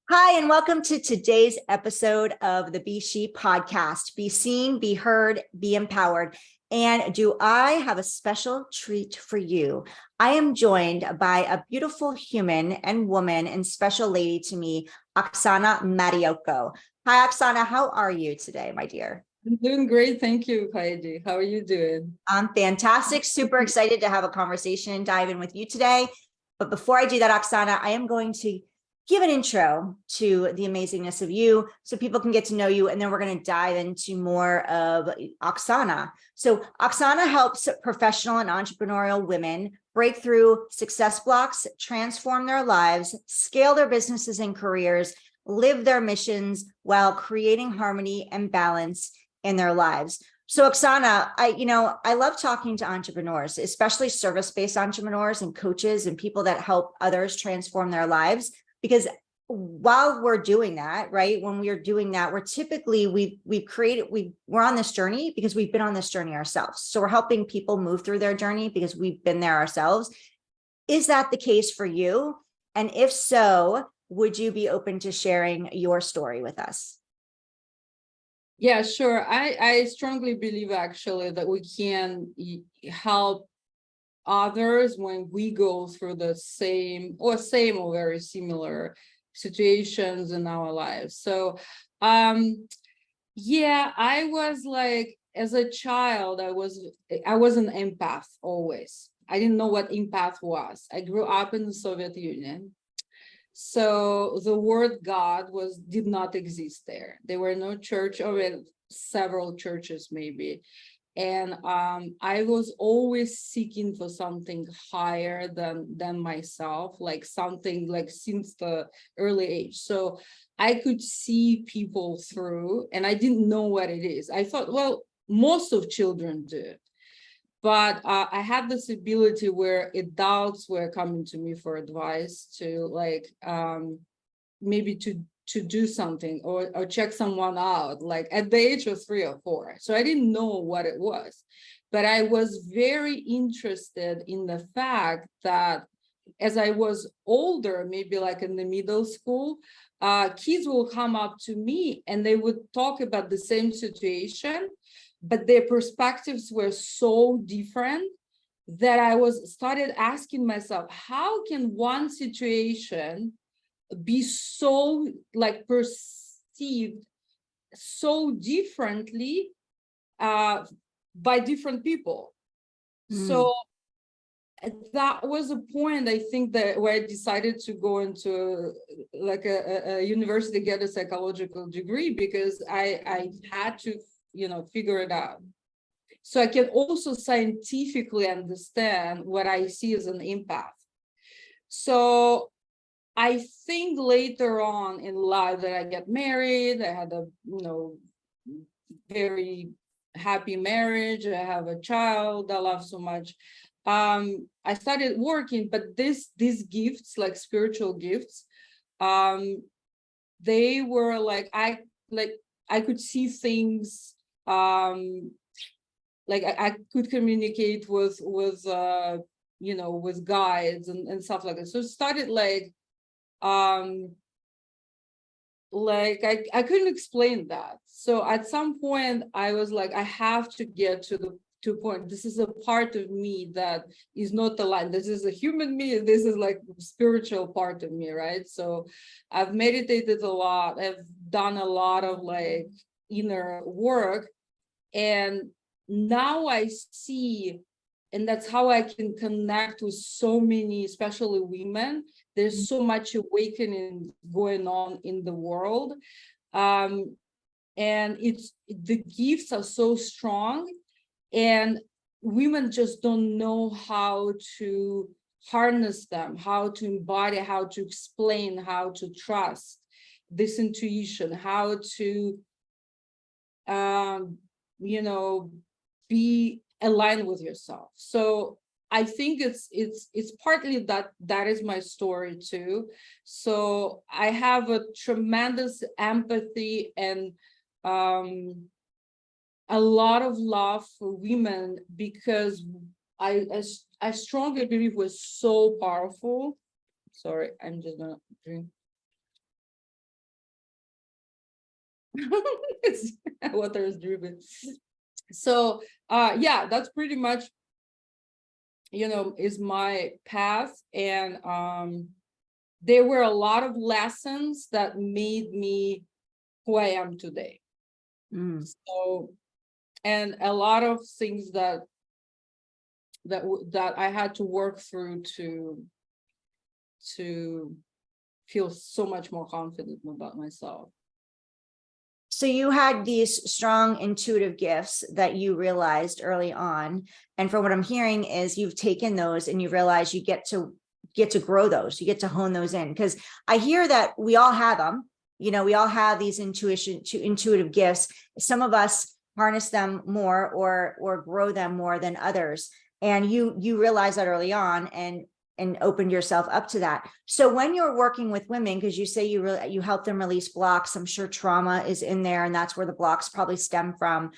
Hi, and welcome to today's episode of the Be S.H.E podcast. Be seen, be heard, be empowered. And do I have a special treat for you? I am joined by a beautiful human and woman and special lady to me, Oxana Mattiocco. Hi, Oxana. How are you today, my dear? I'm doing great. Thank you, Heidi. How are you doing? I'm fantastic. Super excited to have a conversation and dive in with you today. But before I do that, Oxana, I am going to give an intro to the amazingness of you so people can get to know you. And then we're going to dive into more of Oxana. So Oxana helps professional and entrepreneurial women break through success blocks, transform their lives, scale their businesses and careers, live their missions while creating harmony and balance in their lives. So Oxana, I love talking to entrepreneurs, especially service-based entrepreneurs and coaches and people that help others transform their lives. Because while we're doing that, right, when we are doing that, we're typically, we're on this journey because we've been on this journey ourselves. So we're helping people move through their journey because we've been there ourselves. Is that the case for you? And if so, would you be open to sharing your story with us? Yeah, sure. I strongly believe actually that we can help others when we go through the same or very similar situations in our lives. So yeah, I was like, as a child, I was an empath always. I didn't know what empath was. I grew up in the Soviet Union. So the word God did not exist there. There were no church, or several churches maybe. And I was always seeking for something higher than myself, like something like since the early age. So I could see people through, and I didn't know what it is. I thought, well, most of children do. But I had this ability where adults were coming to me for advice to like maybe to do something or check someone out, like at the age of 3 or 4. So I didn't know what it was, but I was very interested in the fact that as I was older, maybe like in the middle school, kids will come up to me and they would talk about the same situation, but their perspectives were so different that I started asking myself, how can one situation be so like perceived so differently by different people? So that was a point, I think, that where I decided to go into like a university, get a psychological degree, because I had to figure it out. So I can also scientifically understand what I see as an empath. So I think later on in life that I get married, I had a very happy marriage, I have a child I love so much. I started working, but these gifts, like spiritual gifts, they were like I could see things, like I could communicate with with guides and stuff like that. So it started like I couldn't explain that. So at some point I was like, I have to get to a point. This is a part of me that is not aligned. This is a human me. This is like spiritual part of me, right? So I've meditated a lot. I've done a lot of like inner work, and now I see, and that's how I can connect with so many, especially women. There's so much awakening going on in the world. And the gifts are so strong, and women just don't know how to harness them, how to embody, how to explain, how to trust this intuition, how to be aligned with yourself. So I think it's partly that is my story too. So I have a tremendous empathy and a lot of love for women, because I strongly believe we're so powerful. Sorry, I'm just gonna drink. It's water is driven. So yeah, that's pretty much, is my path. And there were a lot of lessons that made me who I am today. So, and a lot of things that I had to work through to feel so much more confident about myself. So you had these strong intuitive gifts that you realized early on. And from what I'm hearing is you've taken those and you realize you get to grow those, you get to hone those in. Because I hear that we all have them, we all have these intuitive gifts. Some of us harness them more or grow them more than others. And you realize that early on and opened yourself up to that. So when you're working with women, because you say you help them release blocks, I'm sure trauma is in there, and that's where the blocks probably stem from.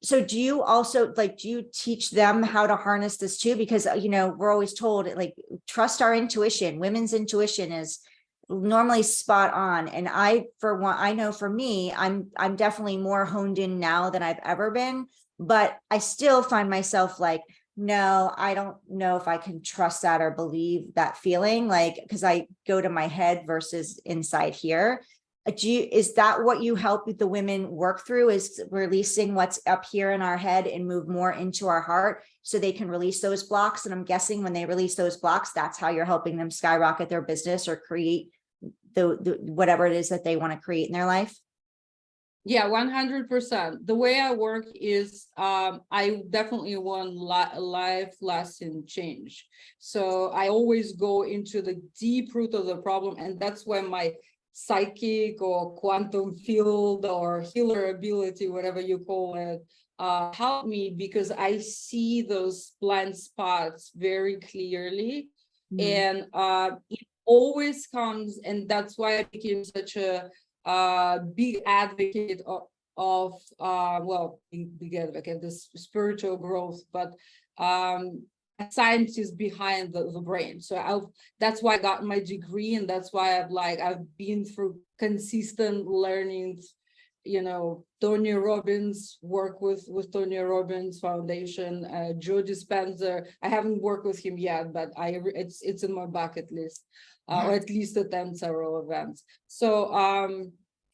So do you also do you teach them how to harness this too? Because we're always told trust our intuition. Women's intuition is normally spot on. And I know for me, I'm definitely more honed in now than I've ever been, but I still find myself no, I don't know if I can trust that or believe that feeling, because I go to my head versus inside here. Is that what you help the women work through, is releasing what's up here in our head and move more into our heart so they can release those blocks? And I'm guessing when they release those blocks, that's how you're helping them skyrocket their business or create the whatever it is that they want to create in their life. Yeah, 100%. The way I work is I definitely want life lesson change. So I always go into the deep root of the problem. And that's why my psychic or quantum field or healer ability, whatever you call it, help me, because I see those blind spots very clearly. And it always comes, and that's why I became such a big advocate of big advocate, this spiritual growth, but a scientist behind the brain. So that's why I got my degree, and that's why I've been through consistent learning. Tony Robbins, work with Tony Robbins Foundation, Joe Dispenza. I haven't worked with him yet, but it's in my bucket list. Or at least attend several events. So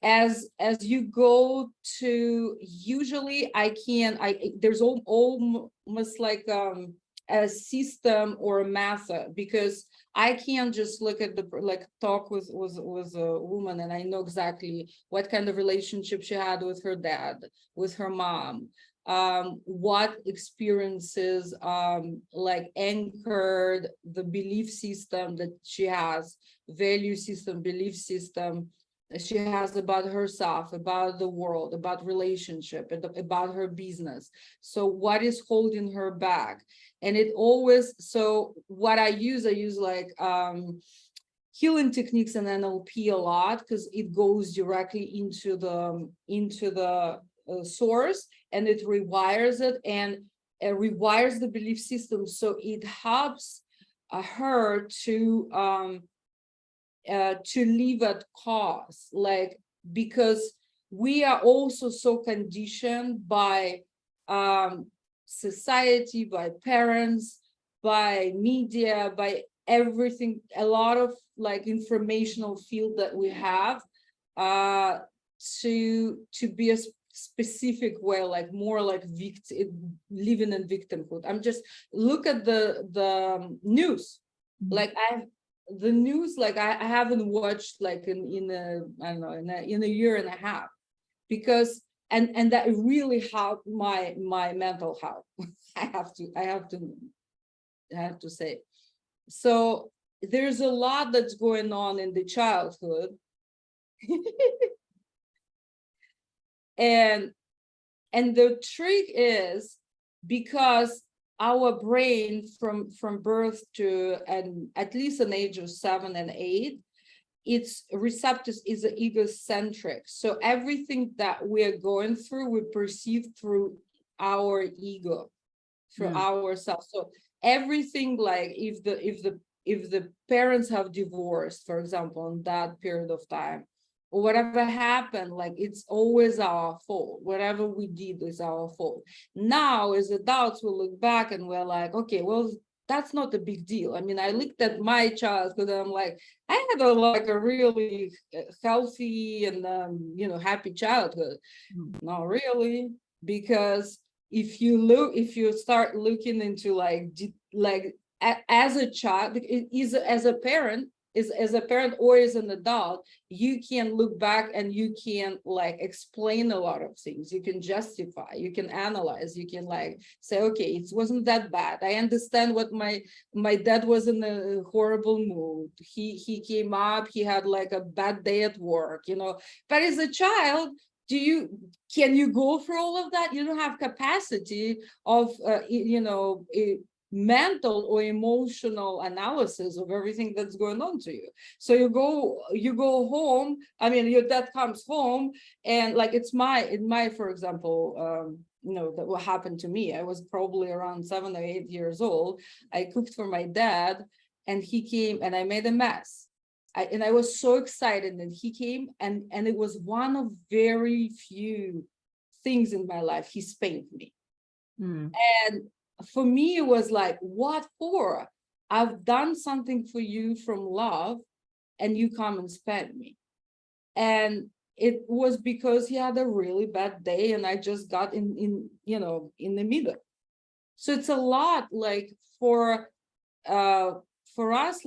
as you go to, usually there's almost like a system or a method, because I can't just look at talk with a woman and I know exactly what kind of relationship she had with her dad, with her mom, what experiences anchored the belief system that she has, value system, belief system she has about herself, about the world, about relationship, about her business. So what is holding her back? And so what I use healing techniques and NLP a lot, because it goes directly into the source, and it rewires it, and it rewires the belief system. So it helps her to live at cause, because we are also so conditioned by society, by parents, by media, by everything, a lot of informational field that we have to be a specific way, more living in victimhood. I'm just look at the news. The news, I haven't watched in a year and a half, because and that really helped my mental health. I have to say. So there's a lot that's going on in the childhood. and the trick is, because our brain from birth to at least an age of 7 and 8, its receptors is egocentric. So everything that we're going through, we perceive through our ego, through ourselves. So everything, if the parents have divorced, for example, in that period of time, or whatever happened, like it's always our fault. Whatever we did is our fault. Now, as adults, we look back and we're like, okay, well, that's not a big deal. I mean, I looked at my child because I'm like, I had a really healthy and happy childhood. Not really, because if you start looking into as a child, as a parent, or as an adult, you can look back and you can explain a lot of things. You can justify, you can analyze, you can say, okay, it wasn't that bad. I understand what my dad was in a horrible mood. He came up, he had a bad day at work, but as a child, can you go through all of that? You don't have capacity of mental or emotional analysis of everything that's going on to you. So you go home. I mean, your dad comes home, and for example, that what happened to me. I was probably around 7 or 8 years old. I cooked for my dad, and he came, and I made a mess. I was so excited, and he came, and it was one of very few things in my life he spanked me. And for me, it was like, what for? I've done something for you from love, and you come and spank me. And it was because he had a really bad day, and I just got in the middle. So it's a lot for us,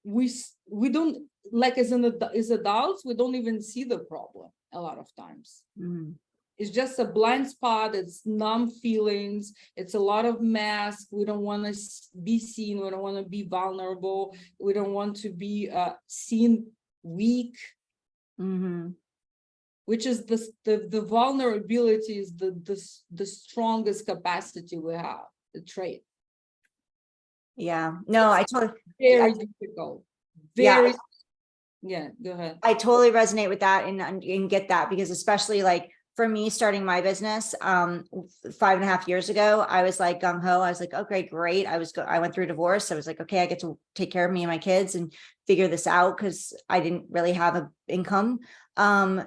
we don't as adults, we don't even see the problem a lot of times. It's just a blind spot. It's numb feelings. It's a lot of mask. We don't want to be seen. We don't want to be vulnerable. We don't want to be seen weak. Which is the vulnerability is the strongest capacity we have, the trait. Yeah, no, I totally, very difficult. Very, yeah, go ahead. I totally resonate with that and get that, because especially for me, starting my business 5.5 years ago, I was gung-ho. I was like, okay, great. I went through a divorce. I was like, okay, I get to take care of me and my kids and figure this out, because I didn't really have an income.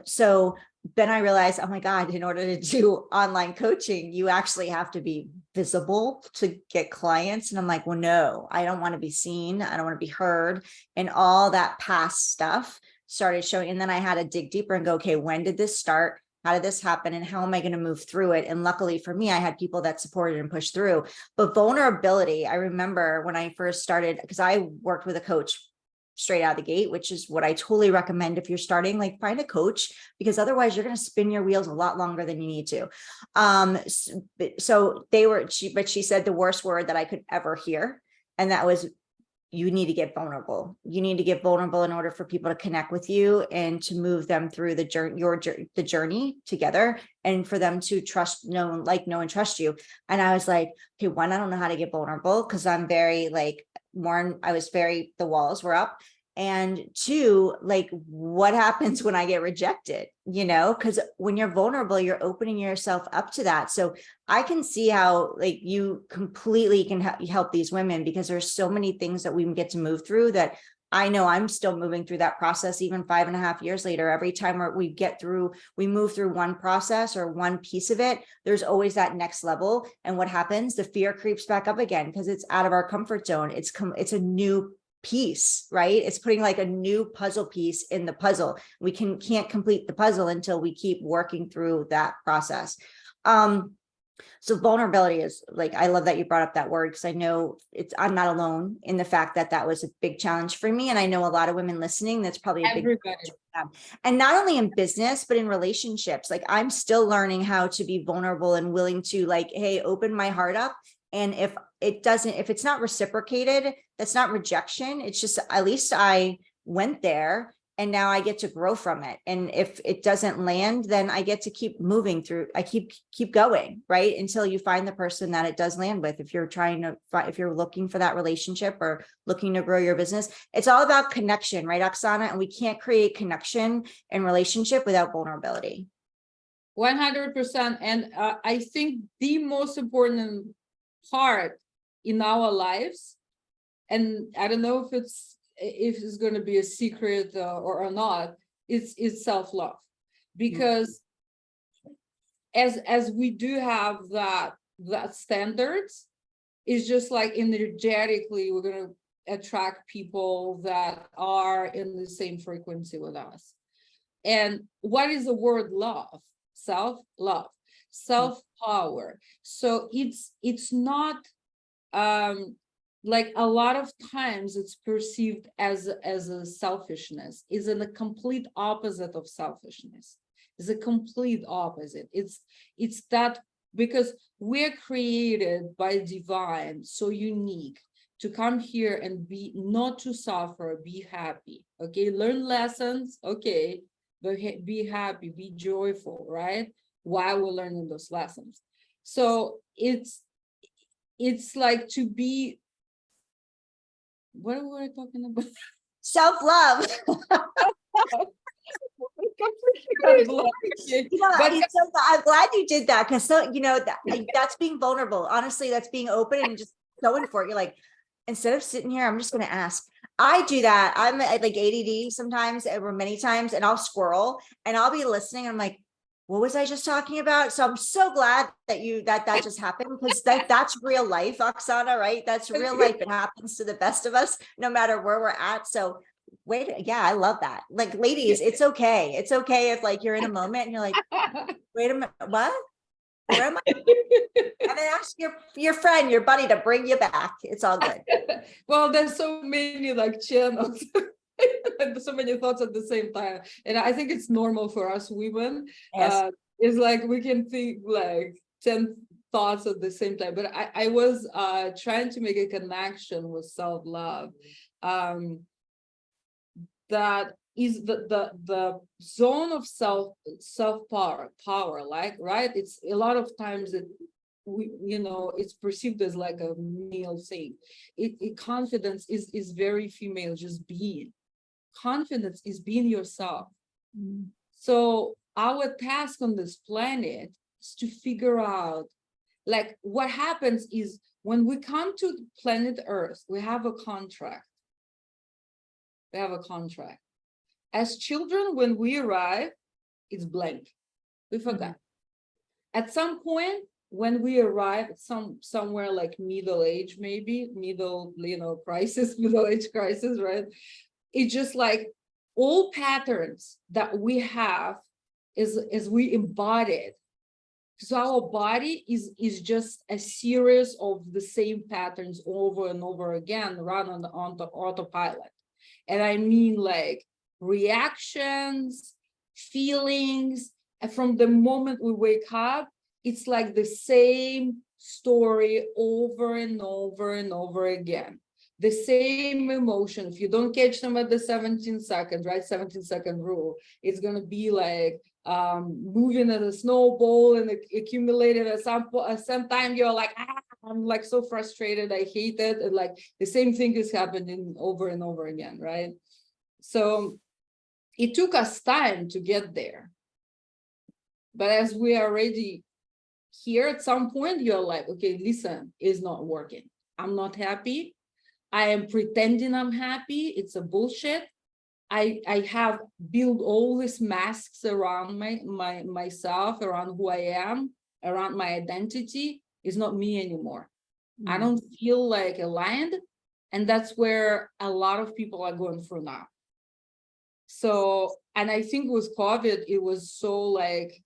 So then I realized, oh my God, in order to do online coaching, you actually have to be visible to get clients. And I'm like, well, no, I don't want to be seen. I don't want to be heard. And all that past stuff started showing. And then I had to dig deeper and go, okay, when did this start? How did this happen? And how am I going to move through it? And luckily for me, I had people that supported and pushed through. But vulnerability, I remember when I first started, because I worked with a coach straight out of the gate, which is what I totally recommend if you're starting, find a coach, because otherwise you're going to spin your wheels a lot longer than you need to. But she said the worst word that I could ever hear. And that was, you need to get vulnerable. You need to get vulnerable in order for people to connect with you and to move them through the journey together, and for them to know and trust you. And I was like, okay, one, I don't know how to get vulnerable, because I'm very the walls were up. And two, what happens when I get rejected, because when you're vulnerable, you're opening yourself up to that. So I can see how you completely can help these women, because there's so many things that we get to move through that I know I'm still moving through that process, even 5.5 years later. Every time we move through one process or one piece of it, there's always that next level. And what happens? The fear creeps back up again, because it's out of our comfort zone. It's a new piece, right? It's putting a new puzzle piece in the puzzle. We can't complete the puzzle until we keep working through that process. So vulnerability is I love that you brought up that word, because I know I'm not alone in the fact that that was a big challenge for me. And I know a lot of women listening, that's probably a big challenge for them. And not only in business, but in relationships. I'm still learning how to be vulnerable and willing to hey, open my heart up. And if it's not reciprocated, that's not rejection. It's just, at least I went there and now I get to grow from it. And if it doesn't land, then I get to keep moving through. I keep going, right? Until you find the person that it does land with. If you're looking for that relationship or looking to grow your business, it's all about connection, right, Oxana? And we can't create connection and relationship without vulnerability. 100%. And I think the most important part in our lives, and I don't know if it's going to be a secret or not, it's self-love, because as we do have that standards, it's just like energetically we're going to attract people that are in the same frequency with us. And what is the word love? Self-love, self-power. So it's not like a lot of times it's perceived as a selfishness. Is in the complete opposite of selfishness. It's a complete opposite. It's that, because we're created by divine, so unique, to come here and be, not to suffer, be happy. Okay, learn lessons, okay, but be happy, be joyful, right? While we're learning those lessons. So it's like to be, what were we talking about? Self-love. But I'm glad you did that, because that's being vulnerable. Honestly, that's being open and just going for it. You're like, instead of sitting here, I'm just going to ask. I do that. I'm like ADD sometimes, or many times, and I'll squirrel and I'll be listening. I'm like, what was I just talking about? So I'm so glad that that just happened, because that's real life, Oxana, right? That's real life. It happens to the best of us, no matter where we're at. So yeah, I love that. Like, ladies, it's okay. It's okay if like you're in a moment and you're like, wait a minute, what? Where am I? And then ask your friend, your buddy, to bring you back. It's all good. Well, there's so many like channels. So many thoughts at the same time, and I think it's normal for us women. Yes. It's like we can think like 10 thoughts at the same time. But I was trying to make a connection with self-love. That is the zone of self-power, like, right? It's a lot of times that it's perceived as like a male thing. Confidence is very female, just being. Confidence is being yourself. So our task on this planet is to figure out, like, what happens is when we come to planet Earth, we have a contract. We have a contract. As children, when we arrive, it's blank. We forgot. At some point, when we arrive at somewhere like middle age, maybe middle age crisis, right? It's just like all patterns that we have is we embodied. So our body is just a series of the same patterns over and over again, run on the autopilot. And I mean, like, reactions, feelings, and from the moment we wake up, it's like the same story over and over and over again. The same emotion. If you don't catch them at the 17 seconds, right? 17-second rule, it's going to be like moving as a snowball and accumulated at some time. You're like, I'm like so frustrated, I hate it. And like the same thing is happening over and over again, right? So it took us time to get there. But as we are already here, at some point, you're like, okay, listen, it's not working. I'm not happy. I am pretending I'm happy. It's a bullshit. I have built all these masks around myself, around who I am, around my identity. It's not me anymore. I don't feel like aligned. And that's where a lot of people are going through now. So, and I think with COVID, it was so like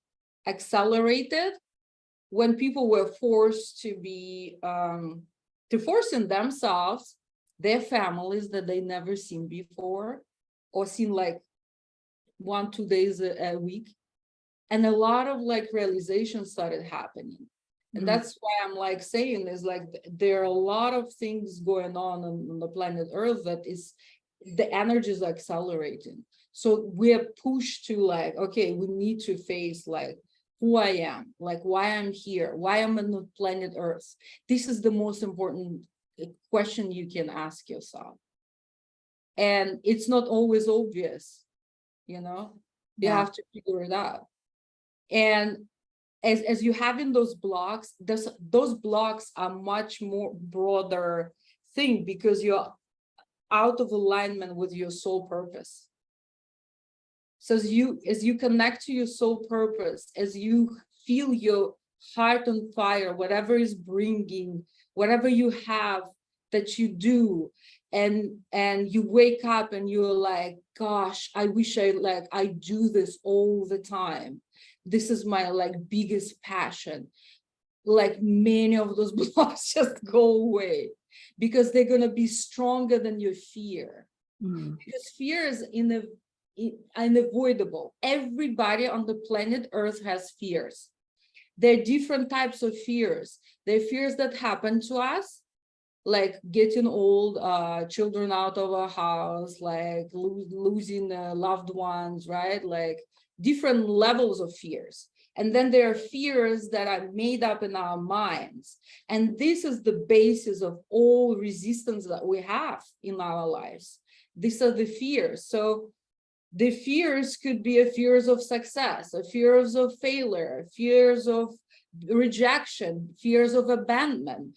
accelerated when people were forced to be, to forcing themselves, their families that they never seen before, or seen like 1-2 days a week. And a lot of like realizations started happening. And that's why I'm like saying is like, there are a lot of things going on the planet Earth that is, the energy is accelerating. So we're pushed to like, okay, we need to face like who I am, like why I'm here, why I'm on the planet Earth. This is the most important question you can ask yourself. And it's not always obvious, you have to figure it out. And as you have in those blocks, those blocks are much more broader thing, because you're out of alignment with your soul purpose. So as you connect to your soul purpose, as you feel your heart on fire, whatever is bringing, whatever you have that you do, and you wake up and you're like, gosh, I wish I do this all the time. This is my biggest passion. Many of those blocks just go away, because they're going to be stronger than your fear. Because fear is unavoidable. Everybody on the planet Earth has fears. There are different types of fears. There are fears that happen to us, like getting old, children out of our house, like losing loved ones, right? Like different levels of fears. And then there are fears that are made up in our minds. And this is the basis of all resistance that we have in our lives. These are the fears. So the fears could be fears of success, fears of failure, fears of rejection, fears of abandonment,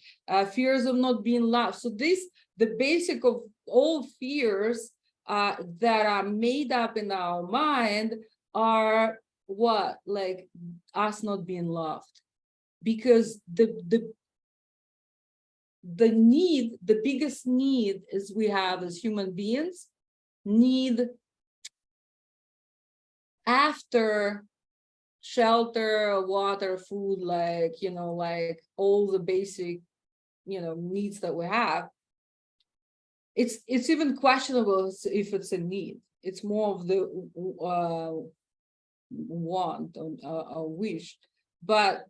fears of not being loved. So the basic of all fears that are made up in our mind are what? Like us not being loved. Because the biggest need is we have as human beings, need after shelter, water, food, like all the basic needs that we have. It's even questionable if it's a need. It's more of the want or wish. But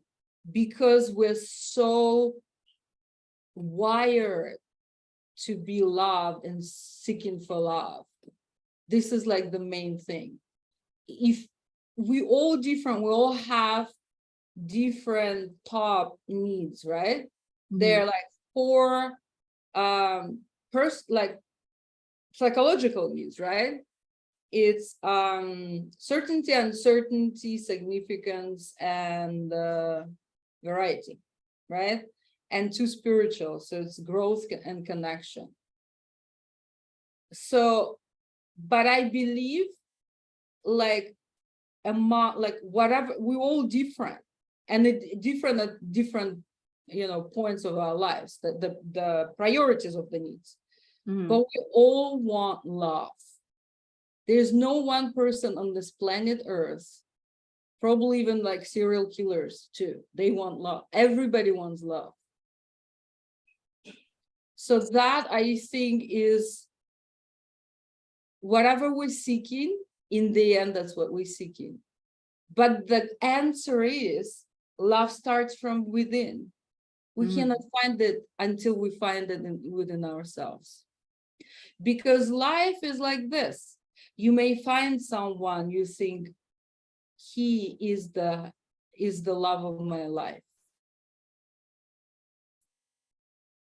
because we're so wired to be loved and seeking for love, this is like the main thing. If we all different, we all have different top needs, right? They're like 4 psychological needs, right? It's certainty, uncertainty, significance, and variety, right? And 2 spiritual, so it's growth and connection. So, but I believe whatever, we're all different, and different at different points of our lives, the priorities of the needs. But we all want love. There's no one person on this planet Earth, probably even like serial killers too, they want love. Everybody wants love. So that, I think, is whatever we're seeking, in the end, that's what we're seeking. But the answer is love starts from within. We cannot find it until we find it within ourselves. Because life is like this. You may find someone you think he is the love of my life.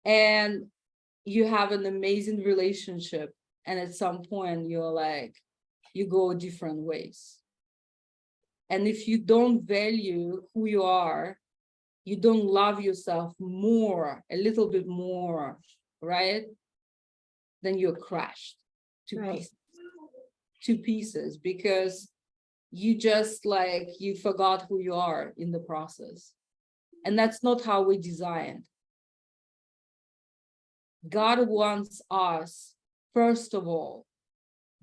And you have an amazing relationship. And at some point you're like, you go different ways. And if you don't value who you are, you don't love yourself more, a little bit more, right? Then you're crushed to pieces, because you just you forgot who you are in the process. And that's not how we designed. God wants us, first of all,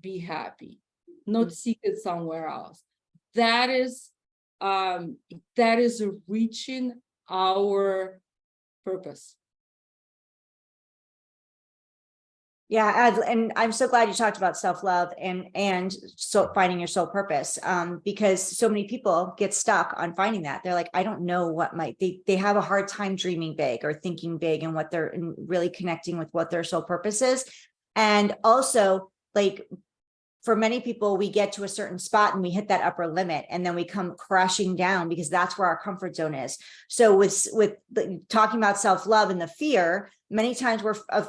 be happy, not seek it somewhere else. That is reaching our purpose. Yeah, and I'm so glad you talked about self-love and so finding your soul purpose, because so many people get stuck on finding that. They're like, I don't know what they have a hard time dreaming big or thinking big, and what they're really connecting with what their soul purpose is. And also, for many people, we get to a certain spot and we hit that upper limit, and then we come crashing down because that's where our comfort zone is. So with talking about self-love and the fear, many times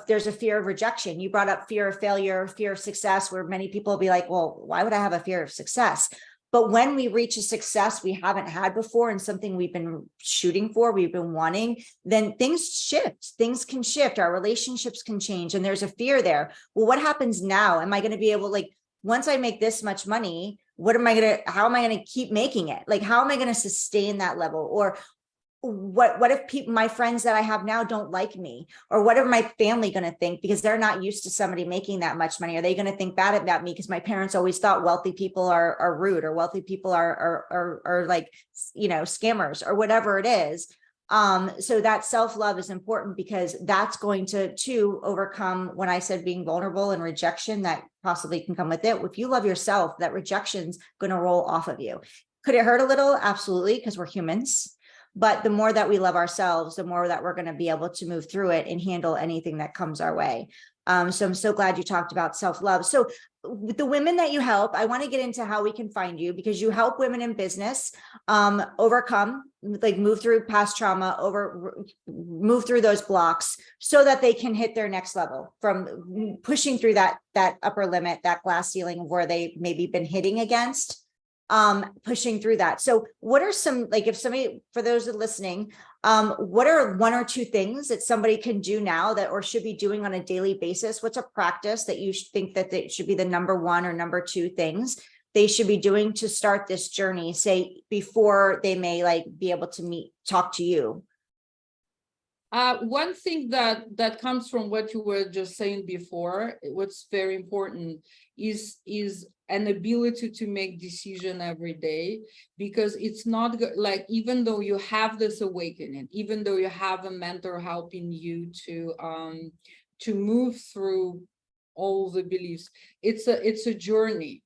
there's a fear of rejection. You brought up fear of failure, fear of success, where many people will be like, well, why would I have a fear of success? But when we reach a success we haven't had before, and something we've been shooting for, we've been wanting, then things shift. Things can shift. Our relationships can change. And there's a fear there. Well, what happens now? Am I going to be able, once I make this much money, how am I going to keep making it? Like, how am I going to sustain that level? Or what if people, my friends that I have now don't like me? Or what are my family going to think because they're not used to somebody making that much money? Are they going to think bad about me because my parents always thought wealthy people are rude, or wealthy people are like, scammers, or whatever it is. So that self-love is important, because that's going to overcome, when I said being vulnerable and rejection that possibly can come with it. If you love yourself, that rejection's going to roll off of you. Could it hurt a little? Absolutely, because we're humans. But the more that we love ourselves, the more that we're going to be able to move through it and handle anything that comes our way. So I'm so glad you talked about self-love. So with the women that you help, I want to get into how we can find you, because you help women in business overcome, like move through past trauma, move through those blocks so that they can hit their next level, from pushing through that upper limit, that glass ceiling of where they maybe been hitting against. Pushing through that. So what are some, like, if somebody, for those that are listening, what are one or two things that somebody can do now that, or should be doing on a daily basis? What's a practice that you think that they should be the number one or number two things they should be doing to start this journey, say, before they may like be able to talk to you? One thing that comes from what you were just saying before, what's very important is an ability to make decision every day, because it's not like, even though you have this awakening, even though you have a mentor helping you to move through all the beliefs, it's a journey.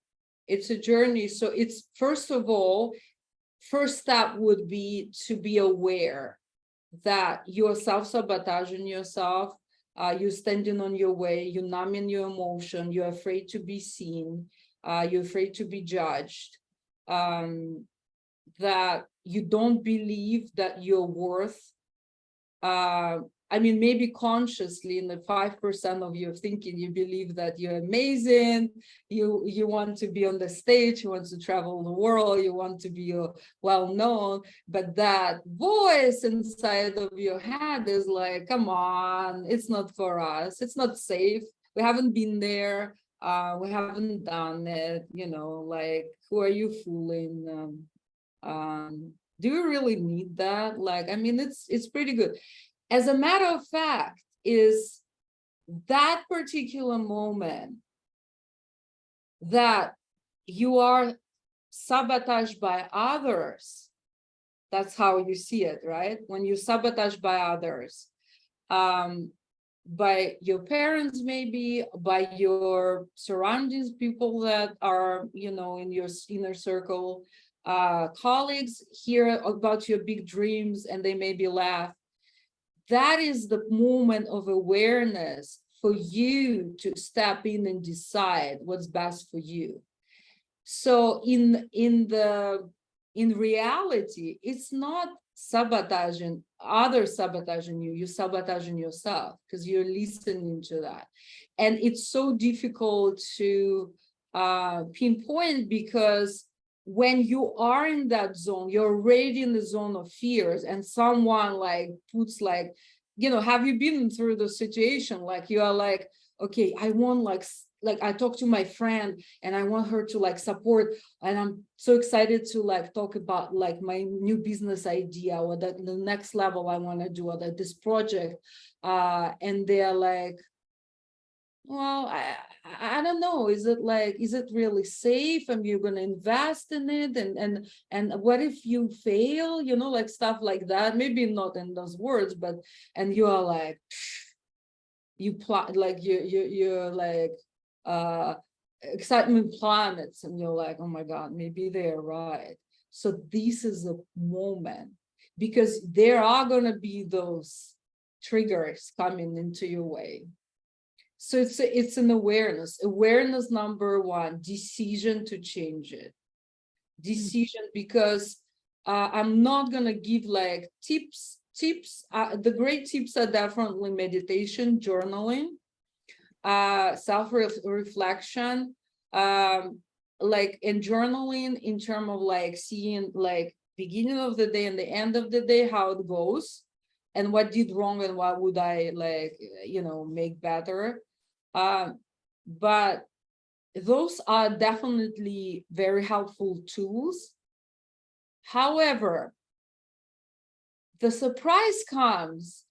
It's a journey. So it's, first of all, first step would be to be aware that you're self-sabotaging yourself, you're standing on your way, you're numbing your emotion, you're afraid to be seen, you're afraid to be judged, that you don't believe that you're worth, I mean, maybe consciously in the 5% of your thinking, you believe that you're amazing, you want to be on the stage, you want to travel the world, you want to be well-known, but that voice inside of your head is like, come on, it's not for us, it's not safe, we haven't been there, we haven't done it, like, who are you fooling? Do you really need that? Like, I mean, it's pretty good. As a matter of fact, is that particular moment that you are sabotaged by others, that's how you see it, right? When you sabotage by others, by your parents, maybe by your surroundings, people that are, in your inner circle, colleagues hear about your big dreams and they maybe laugh. That is the moment of awareness for you to step in and decide what's best for you. So in reality, it's not sabotaging, others sabotaging you, you're sabotaging yourself because you're listening to that. And it's so difficult to pinpoint, because when you are in that zone, you're already in the zone of fears, and someone like puts like, have you been through the situation? Like, you are like, okay, I want like I talk to my friend and I want her to like support, and I'm so excited to like talk about like my new business idea, or that the next level I want to do, or that this project, and they're like, well, I don't know, is it really safe, and you're going to invest in it, and what if you fail, like stuff like that, maybe not in those words, but, and you are like, you plot, like you're like, excitement plummets, and you're like, oh my God, maybe they're right. So this is a moment, because there are going to be those triggers coming into your way. So it's an awareness number one, decision to change it, decision, because I'm not going to give like tips. The great tips are definitely meditation, journaling, self-reflection, like, in journaling in terms of like seeing like beginning of the day and the end of the day, how it goes, and what did wrong and what would I like, make better. But those are definitely very helpful tools. However, the surprise comes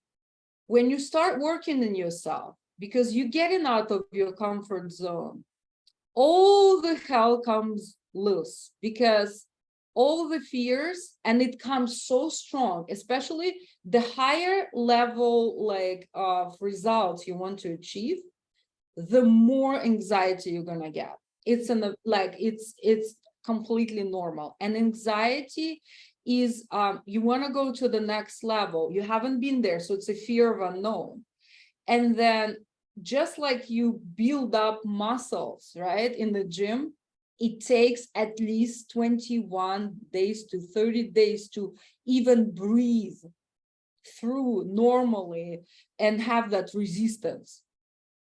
when you start working in yourself, because you're getting out of your comfort zone. All the hell comes loose, because all the fears, and it comes so strong, especially the higher level of results you want to achieve, the more anxiety you're gonna get. It's it's completely normal. And anxiety is you want to go to the next level. You haven't been there, so it's a fear of unknown. And then just like you build up muscles, right, in the gym, it takes at least 21 days to 30 days to even breathe through normally and have that resistance,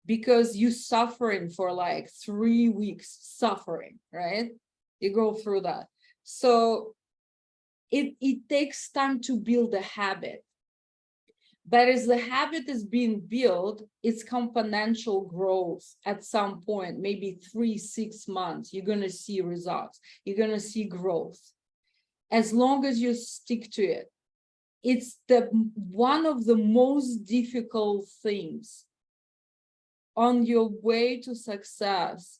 because you're suffering for like 3 weeks, suffering, right? You go through that. So it takes time to build a habit. But as the habit is being built, it's exponential growth at some point, maybe 3-6 months, you're going to see results. You're going to see growth. As long as you stick to it. It's one of the most difficult things on your way to success,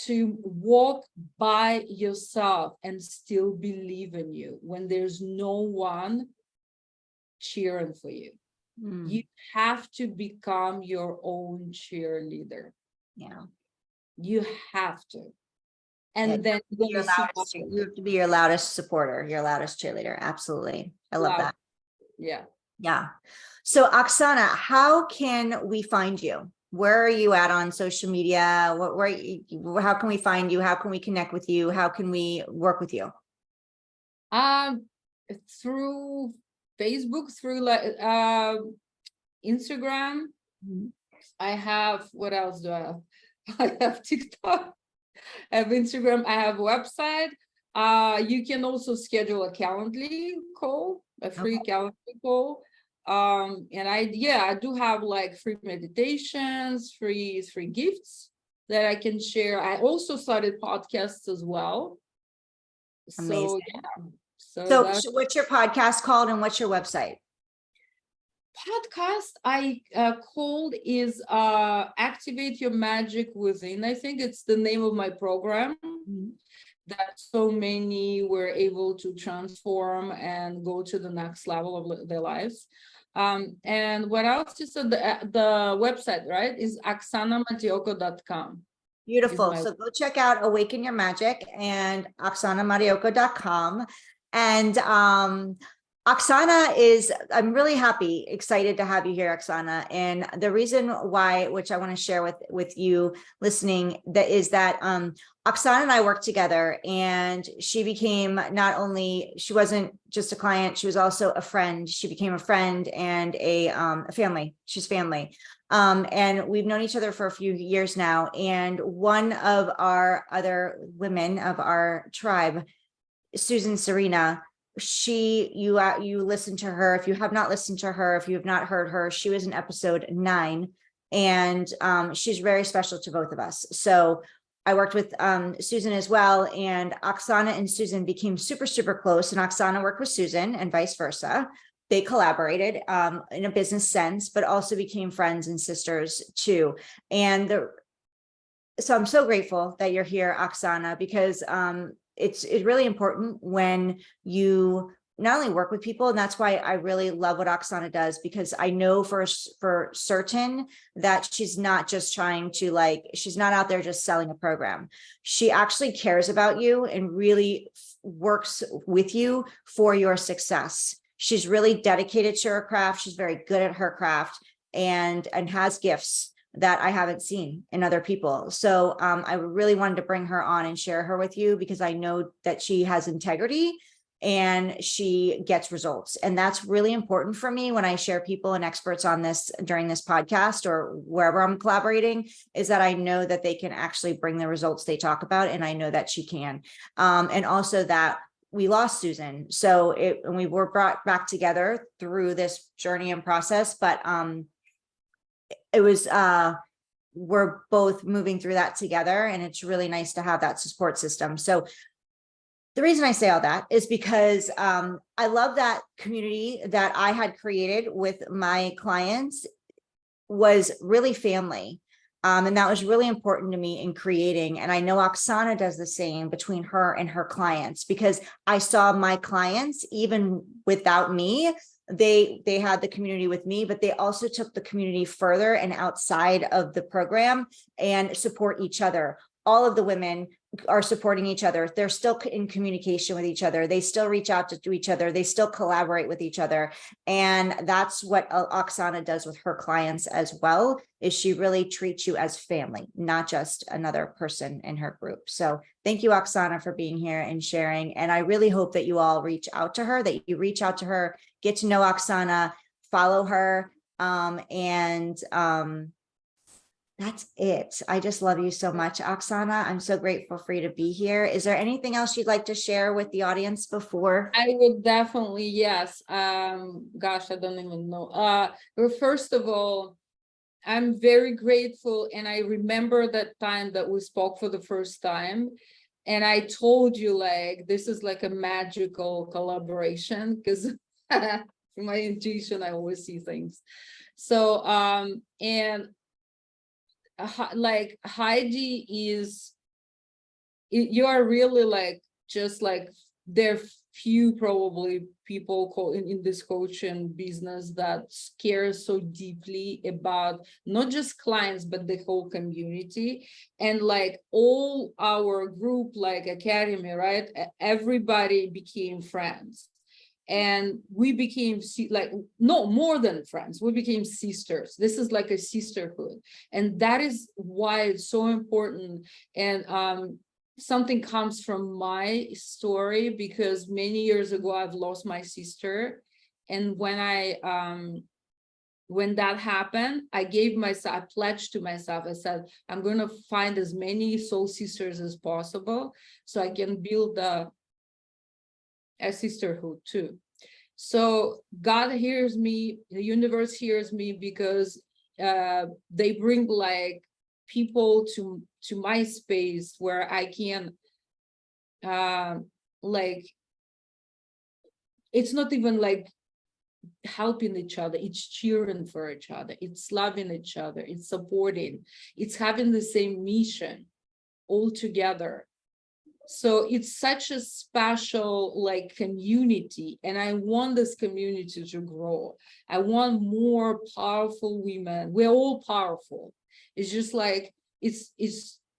to walk by yourself and still believe in you when there's no one cheering for you. You have to become your own cheerleader. Yeah. You have to. And then you have to be your loudest supporter, your loudest cheerleader. Absolutely. I love that. Yeah. Yeah. So Oxana, how can we find you? Where are you at on social media? How can we find you? How can we connect with you? How can we work with you? Through Facebook, through Instagram. I have, what else do I have? I have TikTok, I have Instagram, I have a website. You can also schedule a Calendly call, a free Calendly call. And I do have like free meditations, free gifts that I can share. I also started podcasts as well. Amazing. So what's your podcast called and what's your website? Podcast I called is Activate Your Magic Within. I think it's the name of my program that so many were able to transform and go to the next level of their lives. And what else is the website, right, is oxanamattiocco.com. Beautiful. So go check out Awaken Your Magic and oxanamattiocco.com. And Oxana I'm really excited to have you here, Oxana. And the reason why, which I want to share with you listening, is that Oxana and I worked together, and she became she wasn't just a client, she was also a friend. She became a friend and a family. She's family. And we've known each other for a few years now. And one of our other women of our tribe, Susan Serena, you listen to her. If you have not listened to her, if you have not heard her, she was in episode 9, and she's very special to both of us. So I worked with Susan as well, and Oxana and Susan became super, super close, and Oxana worked with Susan and vice versa. They collaborated in a business sense, but also became friends and sisters too. And so I'm so grateful that you're here, Oxana, because it's really important when you not only work with people, and that's why I really love what Oxana does, because I know for certain that she's not just trying to she's not out there just selling a program. She actually cares about you and really works with you for your success. She's really dedicated to her craft. She's very good at her craft and has gifts that I haven't seen in other people. So I really wanted to bring her on and share her with you, because I know that she has integrity and she gets results. And that's really important for me when I share people and experts on this during this podcast or wherever I'm collaborating, is that I know that they can actually bring the results they talk about. And I know that she can. And also that we lost Susan. So and we were brought back together through this journey and process, but it was we're both moving through that together, and it's really nice to have that support system. So the reason I say all that is because I love that community that I had created with my clients was really family. And that was really important to me in creating. And I know Oxana does the same between her and her clients, because I saw my clients, even without me, they had the community with me, but they also took the community further and outside of the program and support each other. All of the women are supporting each other. They're still in communication with each other. They still reach out to each other. They still collaborate with each other. And that's what Oxana does with her clients as well, is she really treats you as family, not just another person in her group. So thank you, Oxana, for being here and sharing. And I really hope that you all reach out to her, get to know Oxana, follow her, that's it. I just love you so much, Oxana. I'm so grateful for you to be here. Is there anything else you'd like to share with the audience before? I would definitely, yes. Gosh, I don't even know. Well, first of all, I'm very grateful. And I remember that time that we spoke for the first time. And I told you, like, this is like a magical collaboration, because my intuition, I always see things. So, and like Heidi is, you are really like, just like, there are few probably people in this coaching business that care so deeply about not just clients, but the whole community. And like all our group, like academy, right? Everybody became friends. And we became like, no, more than friends, we became sisters. This is like a sisterhood. And that is why it's so important. And something comes from my story, because many years ago, I've lost my sister. And when that happened, I pledged to myself, I said, I'm going to find as many soul sisters as possible so I can build a sisterhood too. So God hears me, the universe hears me, because they bring like people to my space where I can like, it's not even like helping each other, it's cheering for each other, it's loving each other, it's supporting, it's having the same mission all together. So it's such a special like community, and I want this community to grow. I want more powerful women. We're all powerful. It's just like, it's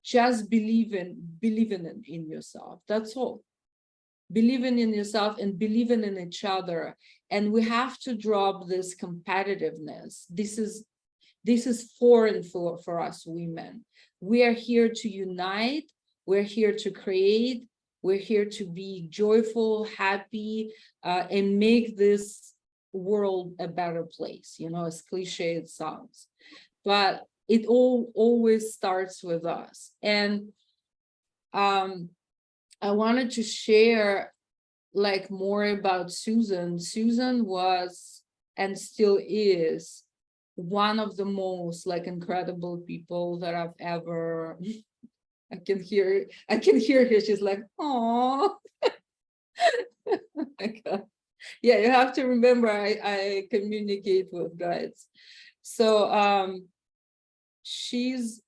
just believing in yourself. That's all. Believing in yourself and believing in each other. And we have to drop this competitiveness. This is foreign for us women. We are here to unite. We're here to create. We're here to be joyful, happy, and make this world a better place, as cliche it sounds. But it always starts with us. And I wanted to share like more about Susan. Susan was and still is one of the most like incredible people that I've ever. I can hear her. She's like, oh, my God. Yeah, you have to remember I communicate with guides. So she's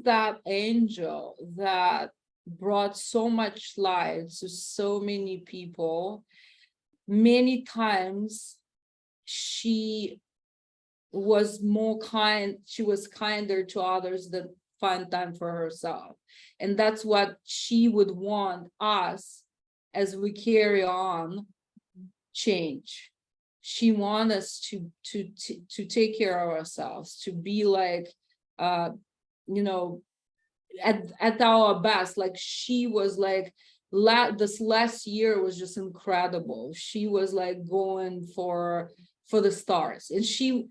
that angel that brought so much light to so many people. Many times she was more kind, she was kinder to others than find time for herself. And that's what she would want us as we carry on change. She wants us to take care of ourselves, to be like at our best. Like she was like, this last year was just incredible. She was like going for the stars, and she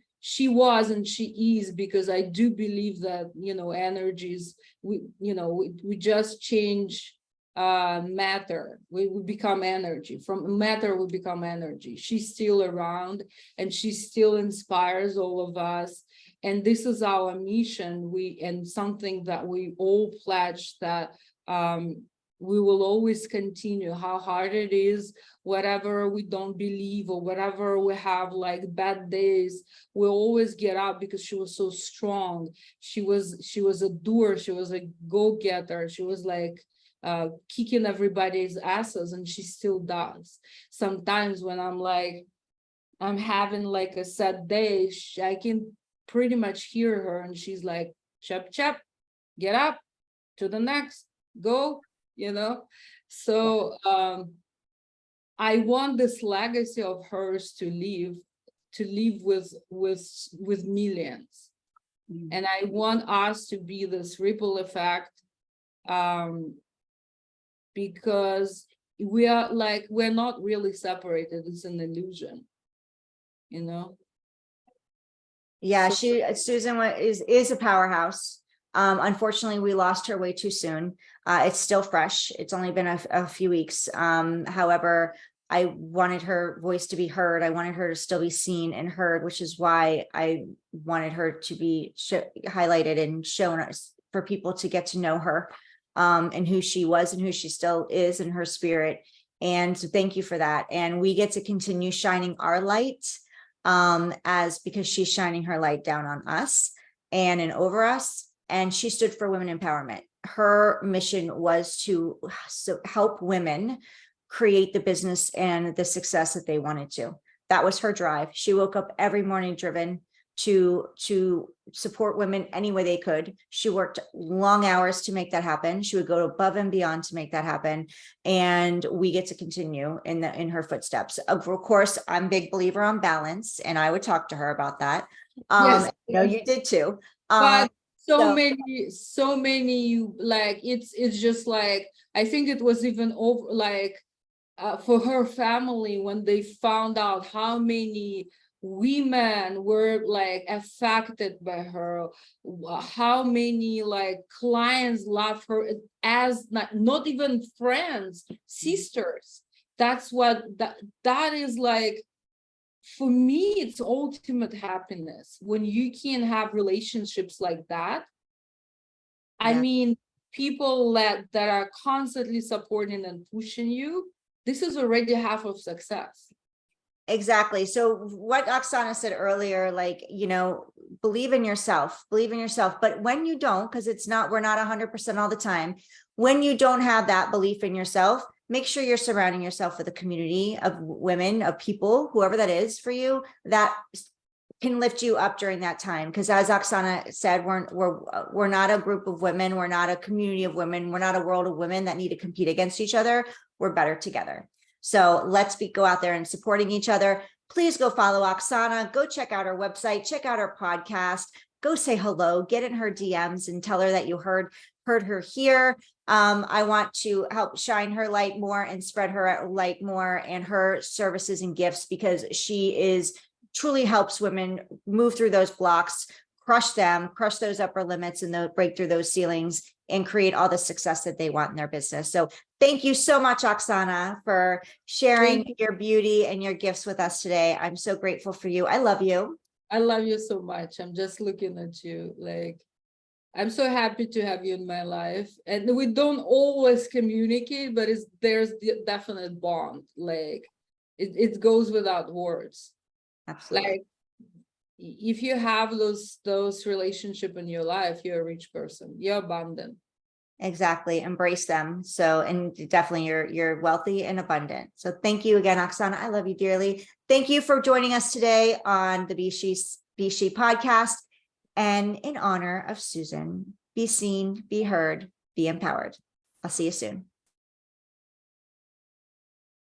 was and she is, because I do believe that energies, we just change matter. We become energy. From matter we become energy. She's still around and she still inspires all of us. And this is our mission. And something that we all pledge that we will always continue, how hard it is, whatever we don't believe or whatever we have like bad days, we'll always get up, because she was so strong. She was a doer, she was a go-getter, she was like kicking everybody's asses, and she still does. Sometimes when I'm having like a sad day, I can pretty much hear her, and she's like, chop chop, get up, to the next, go, you know. So I want this legacy of hers to live with millions. And I want us to be this ripple effect, because we're not really separated. It's an illusion, you know. Yeah, So- Susan is a powerhouse. Unfortunately, we lost her way too soon. It's still fresh. It's only been a few weeks. However, I wanted her voice to be heard. I wanted her to still be seen and heard, which is why I wanted her to be highlighted and shown us for people to get to know her, and who she was and who she still is in her spirit. And so thank you for that. And we get to continue shining our light, because she's shining her light down on us and over us. And she stood for women empowerment. Her mission was to help women create the business and the success that they wanted to. That was her drive. She woke up every morning driven to support women any way they could. She worked long hours to make that happen. She would go above and beyond to make that happen. And we get to continue in her footsteps. Of course, I'm a big believer on balance, and I would talk to her about that. Yes. You did too. But so many, like, it's just like, I think it was even over, like, for her family, when they found out how many women were like affected by her, how many like clients love her as not even friends, sisters. That's what that is like. For me, it's ultimate happiness when you can have relationships like that. I mean, people that are constantly supporting and pushing you. This is already half of success. Exactly. So what Oxana said earlier, like, believe in yourself, but when you don't, because we're not 100% all the time. When you don't have that belief in yourself, make sure you're surrounding yourself with a community of women, of people, whoever that is for you, that can lift you up during that time. Because as Oxana said, we're not a group of women. We're not a community of women. We're not a world of women that need to compete against each other. We're better together. So let's go out there and supporting each other. Please go follow Oxana. Go check out her website. Check out her podcast. Go say hello. Get in her DMs and tell her that you heard her here. I want to help shine her light more and spread her light more and her services and gifts, because she truly helps women move through those blocks, crush those upper limits, and break through those ceilings and create all the success that they want in their business. So thank you so much, Oxana, for sharing your beauty and your gifts with us today. I'm so grateful for you. I love you. I love you so much. I'm just looking at you. Like, I'm so happy to have you in my life. And we don't always communicate, but there's the definite bond. Like, it goes without words. Absolutely. Like, if you have those relationships in your life, you're a rich person. You're abundant. Exactly. Embrace them. So, and definitely you're wealthy and abundant. So thank you again, Oxana. I love you dearly. Thank you for joining us today on the Be S.H.E podcast. And in honor of Susan, be seen, be heard, be empowered. I'll see you soon.